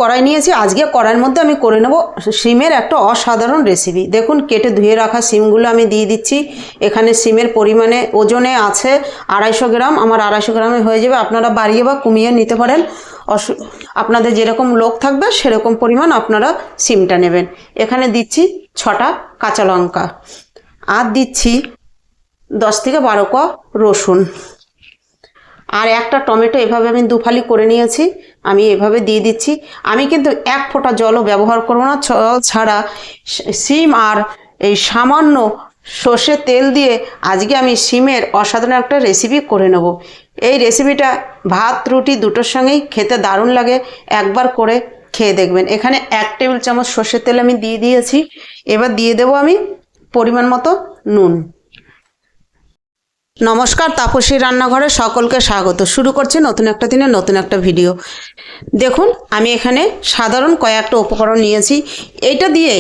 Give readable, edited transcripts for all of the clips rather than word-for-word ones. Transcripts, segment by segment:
কড়াই নিয়েছি। আজকে কড়াইয়ের মধ্যে আমি করে নেব সিমের একটা অসাধারণ রেসিপি। দেখুন কেটে ধুয়ে রাখা সিমগুলো আমি দিয়ে দিচ্ছি। এখানে সিমের পরিমাণে ওজনে আছে 250 গ্রাম। আমার 250 গ্রামে হয়ে যাবে, আপনারা বাড়িয়ে বা কমিয়ে নিতে পারেন। আপনাদের যেরকম লোক থাকবে সেরকম পরিমাণ আপনারা সিমটা নেবেন। এখানে দিচ্ছি 6টা কাঁচা লঙ্কা, আর দিচ্ছি 10 থেকে 12 কোয়া রসুন, আর একটা টমেটো এভাবে আমি দুফালি করে নিয়েছি, আমি এভাবে দিয়ে দিচ্ছি। আমি কিন্তু এক ফোঁটা জলও ব্যবহার করব না। জল ছাড়া সিম আর এই সামান্য সর্ষের তেল দিয়ে আজকে আমি সিমের অসাধারণ একটা রেসিপি করে নেব। এই রেসিপিটা ভাত রুটি দুটোর সঙ্গেই খেতে দারুণ লাগে, একবার করে খেয়ে দেখবেন। এখানে 1 টেবিল চামচ সর্ষের তেল আমি দিয়ে দিয়েছি। এবার দিয়ে দেবো আমি পরিমাণ মতো নুন। নমস্কার, তাপসী রান্নাঘরে সকলকে স্বাগত। শুরু করছি নতুন একটা দিনে নতুন একটা ভিডিও। দেখুন আমি এখানে সাধারণ কয়েকটা উপকরণ নিয়েছি। এইটা দিয়ে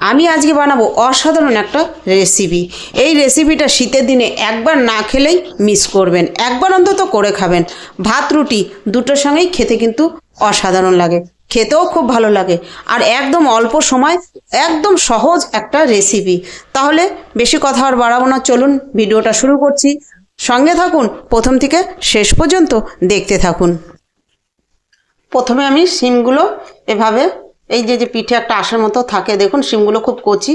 আমি আজকে বানাবো অসাধারণ একটা রেসিপি। এই রেসিপিটা শীতের দিনে একবার না খেলেই মিস করবেন, একবার অন্তত করে খাবেন। ভাত রুটি দুটোর সঙ্গেই খেতে কিন্তু অসাধারণ লাগে, খেতেও খুব ভালো লাগে, আর একদম অল্প সময়, একদম সহজ একটা রেসিপি। তাহলে বেশি কথা আর বাড়াবো না, চলুন ভিডিওটা শুরু করছি। সঙ্গে থাকুন, প্রথম থেকে শেষ পর্যন্ত দেখতে থাকুন। প্রথমে আমি শিমগুলো এভাবে, এই যে পিঠে একটা আঁশের মতো থাকে, দেখুন শিমগুলো খুব কচি,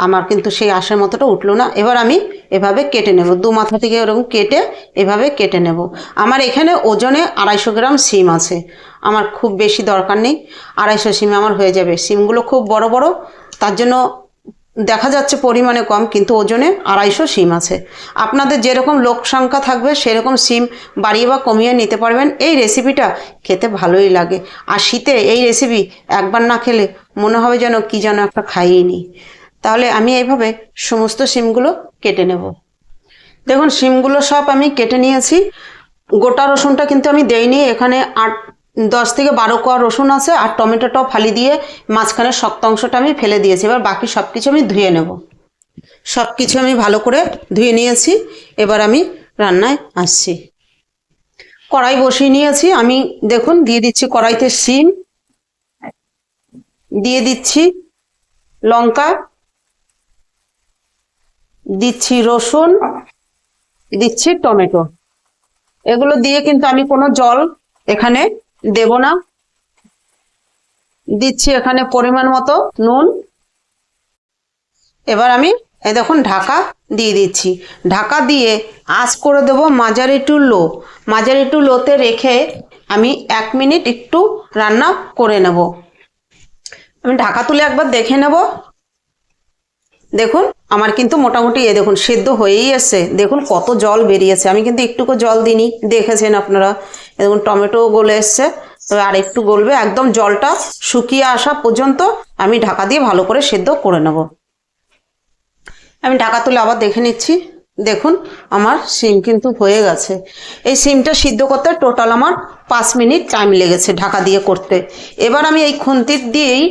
আমার কিন্তু সেই আঁশের মতোটা উঠলো না। এবার আমি এভাবে কেটে নেব, দু মাথা থেকে এরকম কেটে এভাবে কেটে নেব। আমার এখানে ওজনে 250 গ্রাম শিম আছে, আমার খুব বেশি দরকার নেই, 250 শিমে আমার হয়ে যাবে। শিমগুলো খুব বড় বড়, তার জন্য দেখা যাচ্ছে পরিমাণে কম, কিন্তু ওজনে 250 শিম আছে। আপনাদের যেরকম লোক সংখ্যা থাকবে সেরকম শিম বাড়িয়ে বা কমিয়ে নিতে পারবেন। এই রেসিপিটা খেতে ভালোই লাগে, আর শীতে এই রেসিপি একবার না খেলে মনে হবে যেন কি যেন একটা খাইয়ে নিই। তাহলে আমি এইভাবে সমস্ত শিমগুলো কেটে নেব। দেখুন শিমগুলো সব আমি কেটে নিয়েছি। গোটা রসুনটা কিন্তু আমি দেইনি, এখানে 10 থেকে 12 কোয়া রসুন আছে, আর টমেটোটাও ফালি দিয়ে মাঝখানে শক্ত অংশটা আমি ফেলে দিয়েছি। এবার বাকি সব কিছু আমি ধুয়ে নেব। সব কিছু আমি ভালো করে ধুয়ে নিয়েছি। এবার আমি রান্নায় আসছি। কড়াই বসিয়ে নিয়েছি আমি। দেখুন দিয়ে দিচ্ছি কড়াইতে শিম, দিয়ে দিচ্ছি লঙ্কা, দিচ্ছি রসুন, দিচ্ছি টমেটো। এগুলো দিয়ে কিন্তু আমি কোনো জল এখানে দেব না। দিচ্ছি এখানে পরিমাণ মতো নুন। এবার আমি এই দেখুন ঢাকা দিয়ে দিচ্ছি। ঢাকা দিয়ে আঁচ করে দেব মাঝারি টু লো। মাঝারি টু লোতে রেখে আমি 1 মিনিট একটু রান্না করে নেব। আমি ঢাকা তুলে একবার দেখে নেব। দেখুন আমার কিন্তু মোটামুটি দেখুন সেদ্ধ হয়েই এসছে। দেখুন কত জল বেরিয়েছে, আমি কিন্তু একটুকু জল দিইনি, দেখেছেন আপনারা। দেখুন টমেটো গলে এসছে, তবে আর একটু গলবে। একদম জলটা শুকিয়ে আসা পর্যন্ত আমি ঢাকা দিয়ে ভালো করে সেদ্ধ করে নেব। আমি ঢাকা তুলে আবার দেখে নিচ্ছি। দেখুন আমার শিম কিন্তু হয়ে গেছে। এই শিমটা সিদ্ধ করতে টোটাল আমার 5 মিনিট টাইম লেগেছে ঢাকা দিয়ে করতে। এবার আমি এই খুন্তি দিয়েই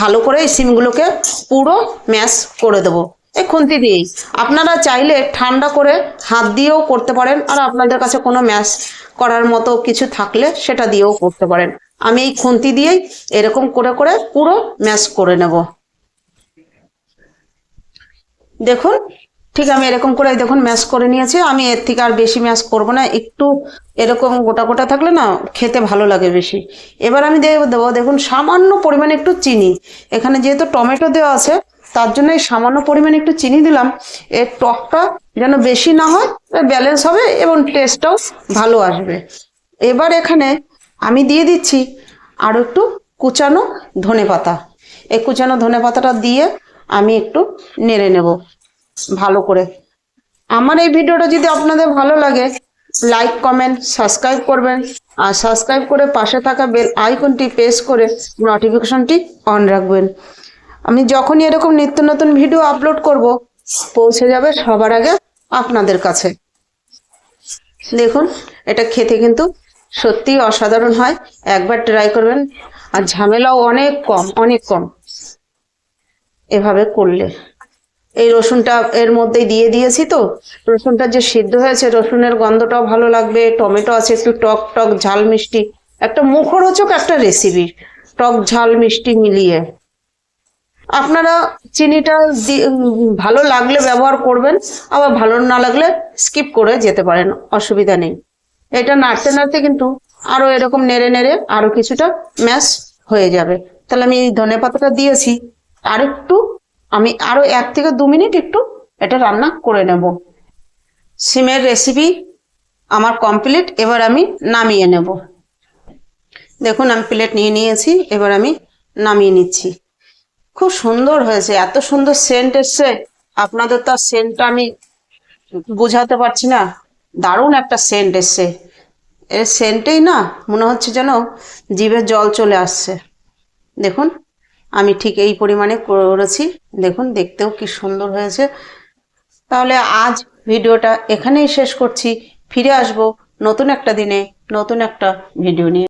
ভালো করে এই শিমগুলোকে পুরো ম্যাশ করে দেবো, এই খুন্তি দিয়েই। আপনারা চাইলে ঠান্ডা করে হাত দিয়েও করতে পারেন, আর আপনাদের কাছে কোনো ম্যাশ করার মতো কিছু থাকলে সেটা দিয়েও করতে পারেন। আমি এই খুন্তি দিয়েই এরকম করে করে পুরো ম্যাশ করে নেব। দেখুন ঠিক আমি এরকম করে দেখুন ম্যাশ করে নিয়েছি। আমি এর থেকে আর বেশি ম্যাশ করব না, একটু এরকম গোটা গোটা থাকলে না খেতে ভালো লাগে বেশি। এবার আমি দেবো দেখুন সামান্য পরিমাণে একটু চিনি। এখানে যেহেতু টমেটো দেওয়া আছে তার জন্য এই সামান্য পরিমাণে একটু চিনি দিলাম। এর টকটা যেন বেশি না হয়, ব্যালেন্স হবে এবং টেস্টটাও ভালো আসবে। এবার এখানে আমি দিয়ে দিচ্ছি আরও একটু কুচানো ধনেপাতা। এই কুচানো ধনেপাতাটা দিয়ে আমি একটু নেড়ে নেব ভালো করে। আমার এই ভিডিওটা যদি আপনাদের ভালো লাগে লাইক কমেন্ট সাবস্ক্রাইব করবেন, আর সাবস্ক্রাইব করে পাশে থাকা বেল আইকনটি প্রেস করে নোটিফিকেশনটি অন রাখবেন। আমি যখনই এরকম নিত্য নতুন ভিডিও আপলোড করব পৌঁছে যাবে সবার আগে আপনাদের কাছে। দেখুন এটা খেতে কিন্তু সত্যিই অসাধারণ হয়, একবার ট্রাই করবেন। আর ঝামেলাও অনেক কম, অনেক কম এভাবে করলে। এই রসুনটা এর মধ্যে দিয়ে দিয়েছি, তো রসুনটা যে সিদ্ধ হয়েছে রসুনের গন্ধটাও ভালো লাগবে। টমেটো আছে একটু টক টক ঝাল মিষ্টি, একটা মুখরোচক একটা রেসিপি। টক ঝাল মিষ্টি মিলিয়ে। আপনারা চিনিটা ভালো লাগলে ব্যবহার করবেন, আবার ভালো না লাগলে স্কিপ করে যেতে পারেন, অসুবিধা নেই। এটা নাড়তে নাড়তে কিন্তু আরো এরকম নেড়ে নেড়ে আরো কিছুটা ম্যাশ হয়ে যাবে। তাহলে আমি এই ধনেপাতাটা দিয়েছি, আমি আরো 1 থেকে 2 মিনিট একটু এটা রান্না করে নেব। সিমের রেসিপি আমার কমপ্লিট। এবার আমি নামিয়ে নেব। দেখুন আমি প্লেট নিয়ে নিয়েছি, এবার আমি নামিয়ে নিচ্ছি। খুব সুন্দর হয়েছে, এত সুন্দর সেন্ট এসছে, আপনাদের তো সেন্টটা আমি বোঝাতে পারছি না। দারুণ একটা সেন্ট এসছে, এর সেন্টেই না মনে হচ্ছে যেন জিভে জল চলে আসছে। দেখুন আমি ঠিক এই পরিমাণে করেছি, দেখুন দেখতেও কি সুন্দর হয়েছে। তাহলে আজ ভিডিওটা এখানেই শেষ করছি। ফিরে আসবো নতুন একটা দিনে নতুন একটা ভিডিও নিয়ে।